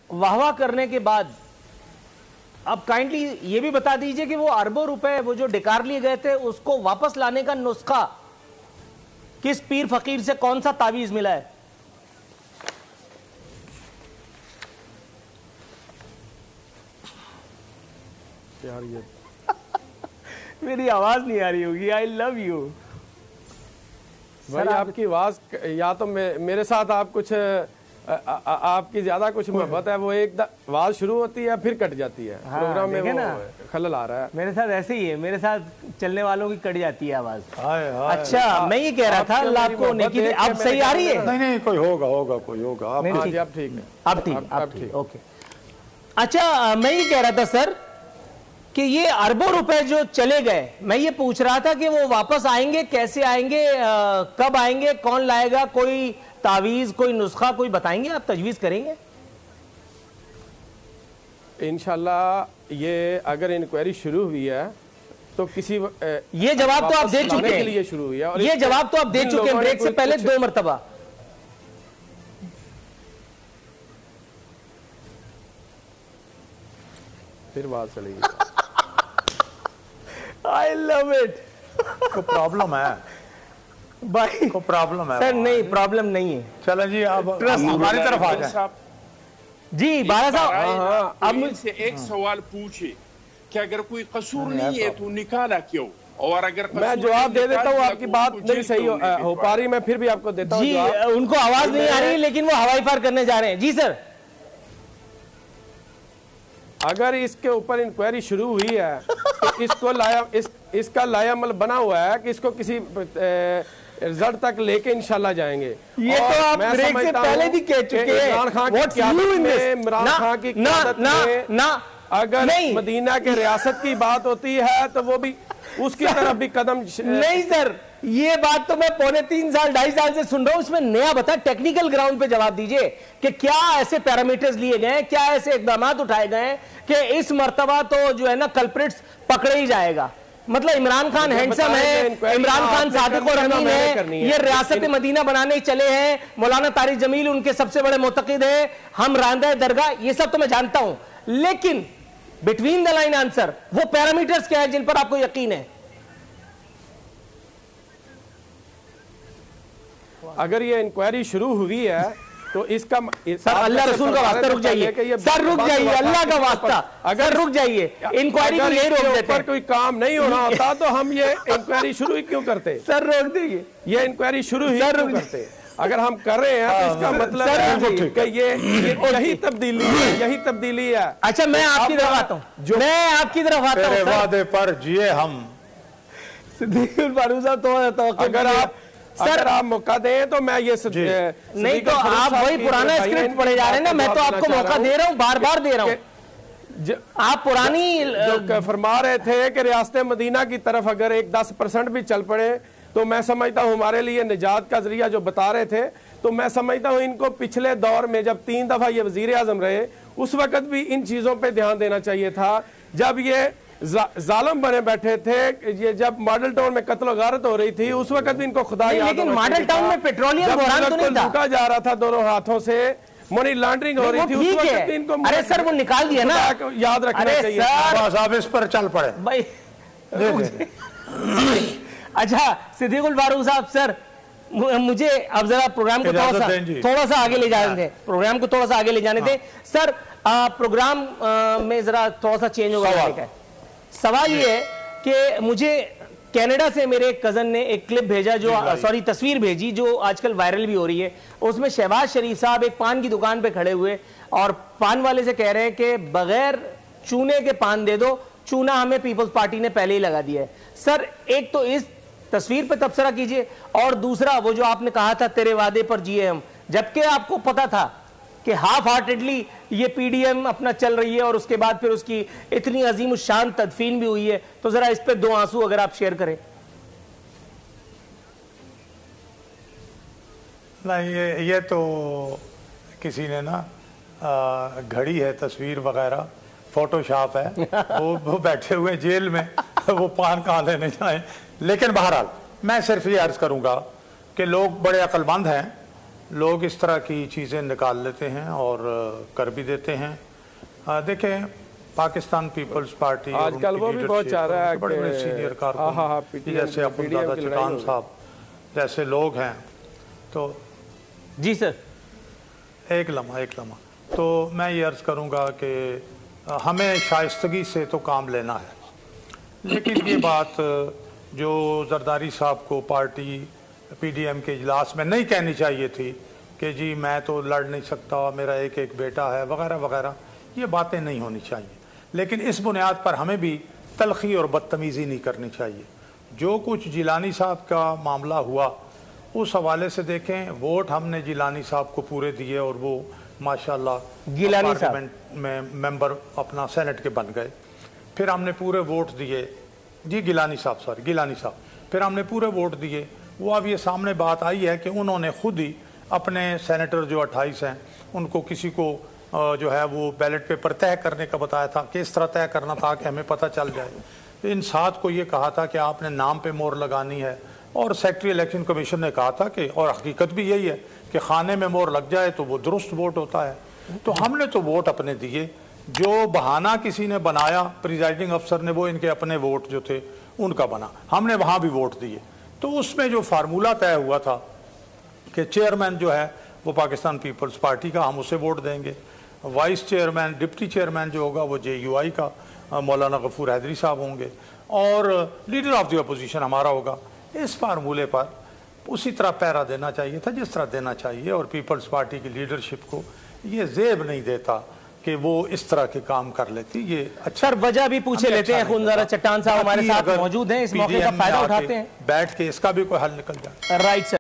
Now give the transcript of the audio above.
वाहवाह करने के बाद अब काइंडली ये भी बता दीजिए कि वो अरबों रुपए वो जो डिकार लिए गए थे उसको वापस लाने का नुस्खा किस पीर फकीर से कौन सा तावीज मिला है? यार ये मेरी आवाज नहीं आ रही होगी। आई लव यू भाई, आपकी आवाज या तो मेरे साथ आप कुछ आपकी ज्यादा कुछ मोहब्बत है, वो एक आवाज शुरू होती है फिर कट जाती है। हाँ, प्रोग्राम में ना खलल आ रहा है। मेरे साथ ऐसे ही है, मेरे साथ चलने वालों की कट जाती है आवाज। अच्छा, मैं ये कह रहा था अल्लाह को नेकी दे। अब सही आ रही है? नहीं, कोई होगा कोई होगा। अब ठीक है, अब ठीक ओके। अच्छा, मैं ये कह रहा था सर कि ये अरबों रुपए जो चले गए, मैं ये पूछ रहा था कि वो वापस आएंगे, कैसे आएंगे, कब आएंगे, कौन लाएगा? कोई तावीज, कोई नुस्खा, कोई बताएंगे? आप तजवीज करेंगे? इंशाल्लाह ये अगर इंक्वायरी शुरू हुई है तो किसी ये जवाब तो आप दे चुके हैं, लिए शुरू हुई है और ये जवाब तो आप दे चुके हैं ब्रेक से पहले 2 मरतबा। फिर बात चलेगी। I love it. को प्रॉब्लम है भाई, को प्रॉब्लम है सर? नहीं, प्रॉब्लम नहीं है। चलो जी, अब हमारी तरफ आ जाए जी। बाला साहब, अब मुझसे एक सवाल पूछे कि अगर कोई कसूर नहीं है तो निकाला क्यों? और अगर मैं जवाब दे देता हूँ, आपकी बात नहीं सही हो पा रही, मैं फिर भी आपको देता हूँ जी। उनको आवाज नहीं आ रही लेकिन वो हवाई फायर करने जा रहे हैं। जी सर, अगर इसके ऊपर इंक्वायरी शुरू हुई है तो इसको इसका लायामल बना हुआ है कि इसको किसी रिजल्ट तक लेके इंशाल्लाह जाएंगे। ये तो आप ब्रेक से पहले भी कह चुके हैं। इमरान खान की क़यादत में, इमरान खान की क़यादत में अगर मदीना के रियासत की बात होती है तो वो भी उसकी तरफ भी कदम नहीं सर, ये बात तो मैं पौने 3 साल 2.5 साल से सुन रहा हूं। उसमें नया बता, टेक्निकल ग्राउंड पे जवाब दीजिए कि क्या ऐसे पैरामीटर्स लिए गए, क्या ऐसे इकदाम उठाए गए कि इस मर्तबा तो जो है ना कल्प्रिट्स पकड़े ही जाएगा। मतलब इमरान खान हैंडसम है, इमरान खान सादिक और अमीन है, ये रियासत मदीना बनाने चले हैं, मौलाना तारिक जमील उनके सबसे बड़े मुतक़िद है, हम रांदा दरगाह, ये सब तो मैं जानता हूं, लेकिन बिटवीन द लाइन आंसर वो पैरामीटर्स क्या है जिन पर आपको यकीन है? अगर ये इंक्वायरी शुरू हुई है तो इसका सर अल्लाह रसूल का वास्ता रुक जाइए, सर रुक जाइए, अल्लाह का वास्ता, अगर रुक जाइए, इंक्वायरी को यही रोक देते हैं। कोई काम नहीं होना होता तो हम ये इंक्वायरी शुरू ही क्यों करते? सर रोक देंगे, ये इंक्वायरी शुरू ही क्यों करते? अगर हम कर रहे हैं तो इसका मतलब है कि ये यही तब्दीली है, यही तब्दीली है। अच्छा, मैं आपकी तरफ आता हूँ, मैं आपकी तरफ आता हूँ। वादे पर जिए हम। सिद्दीकुल फारूक साहब तो अगर आप मौका दें तो मैं ये नहीं तो आप वही पुराना स्क्रिप्ट पढ़े जा रहे हैं ना। मैं तो आपको मौका दे रहा हूँ, बार बार दे रहा हूँ। आप पुरानी जो फरमा रहे थे कि रियासत मदीना की तरफ अगर एक 10% भी चल पड़े तो मैं समझता हूँ हमारे लिए निजात का जरिया जो बता रहे थे, तो मैं समझता हूँ इनको पिछले दौर में जब 3 दफा ये वजीर आजम रहे उस वक्त भी इन चीजों पे ध्यान देना चाहिए था। जब ये जालिम बने बैठे थे, ये जब मॉडल टाउन में कत्ल गारत हो रही थी उस वक्त भी इनको खुदा याद, लेकिन मॉडल टाउन में पेट्रोलियम बहरान तो नहीं था, लूटा जा रहा था दोनों हाथों से, मनी लॉन्ड्रिंग हो रही थी उस वक्त इनको। अरे सर वो निकाल दिया ना, याद रखना चाहिए। आप इस पर चल पड़े भाई। अच्छा सिद्दीकुल फारूक साहब, सर मुझे अब जरा प्रोग्राम को थोड़ा सा आगे ले जाने थे, प्रोग्राम को थोड़ा सा आगे ले जाने थे सर। प्रोग्राम में जरा थोड़ा सा चेंज होगा। सवाल ये है कि मुझे कनाडा से मेरे कजन ने एक क्लिप भेजा, जो सॉरी तस्वीर भेजी जो आजकल वायरल भी हो रही है। उसमें शहबाज शरीफ साहब एक पान की दुकान पे खड़े हुए और पान वाले से कह रहे हैं कि बगैर चूने के पान दे दो, चूना हमें पीपल्स पार्टी ने पहले ही लगा दिया है। सर एक तो इस तस्वीर पे तबसरा कीजिए, और दूसरा वो जो आपने कहा था तेरे वादे पर जिए हम, जबकि आपको पता था कि हाफ हार्टेडली ये पीडीएम अपना चल रही है और उसके बाद फिर उसकी इतनी अजीम शान तदफीन भी हुई है। तो जरा इस पे 2 आंसू अगर आप शेयर करें। नहीं, ये तो किसी ने ना घड़ी है, तस्वीर वगैरह फोटोशॉप है। वो बैठे हुए जेल में वो पान कहाँ लेने जाए। लेकिन बहरहाल मैं सिर्फ ये अर्ज करूंगा कि लोग बड़े अक्लमंद हैं लोग इस तरह की चीज़ें निकाल लेते हैं और कर भी देते हैं। देखें, पाकिस्तान पीपल्स पार्टी आजकल वो भी बहुत चाह रहा है बड़े बड़े सीनियर कारकुन जैसे अब्दुल्ला चट्टान साहब जैसे लोग हैं, तो जी सर एक लम्हा तो मैं ये अर्ज़ करूँगा कि हमें शाइस्तगी से तो काम लेना है, लेकिन ये बात जो जरदारी साहब को पार्टी PDM के इजलास में नहीं कहनी चाहिए थी कि जी मैं तो लड़ नहीं सकता, मेरा एक एक बेटा है वगैरह वगैरह, ये बातें नहीं होनी चाहिए। लेकिन इस बुनियाद पर हमें भी तलखी और बदतमीज़ी नहीं करनी चाहिए। जो कुछ जिलानी साहब का मामला हुआ उस हवाले से देखें, वोट हमने जिलानी साहब को पूरे दिए और वो माशाल्लाह गिलानी पार्लियामेंट में मेंबर अपना सेनेट के बन गए। फिर हमने पूरे वोट दिए, जी गिलानी साहब, फिर हमने पूरे वोट दिए। वो अब ये सामने बात आई है कि उन्होंने खुद ही अपने सेनेटर जो 28 हैं उनको किसी को जो है वो बैलेट पेपर तय करने का बताया था, किस तरह तय करना था कि हमें पता चल जाए। इन 7 को ये कहा था कि आपने नाम पे मोहर लगानी है, और सेक्रेटरी इलेक्शन कमीशन ने कहा था कि, और हकीकत भी यही है कि खाने में मोहर लग जाए तो वो दुरुस्त वोट होता है। तो हमने तो वोट अपने दिए, जो बहाना किसी ने बनाया प्रिजाइडिंग अफसर ने, वो इनके अपने वोट जो थे उनका बना, हमने वहाँ भी वोट दिए। तो उसमें जो फार्मूला तय हुआ था कि चेयरमैन जो है वो पाकिस्तान पीपल्स पार्टी का, हम उसे वोट देंगे, वाइस चेयरमैन डिप्टी चेयरमैन जो होगा वो JUI का मौलाना गफूर हैदरी साहब होंगे, और लीडर ऑफ द अपोजिशन हमारा होगा। इस फार्मूले पर उसी तरह पैरा देना चाहिए था जिस तरह देना चाहिए, और पीपल्स पार्टी की लीडरशिप को ये जेब नहीं देता कि वो इस तरह के काम कर लेती। ये अच्छा, सर वजह भी पूछे लेते हैं। खुनज़ारा चट्टान साहब हमारे साथ मौजूद हैं, इस मौके का फायदा उठाते हैं, बैठ के इसका भी कोई हल निकल जाए। Right sir.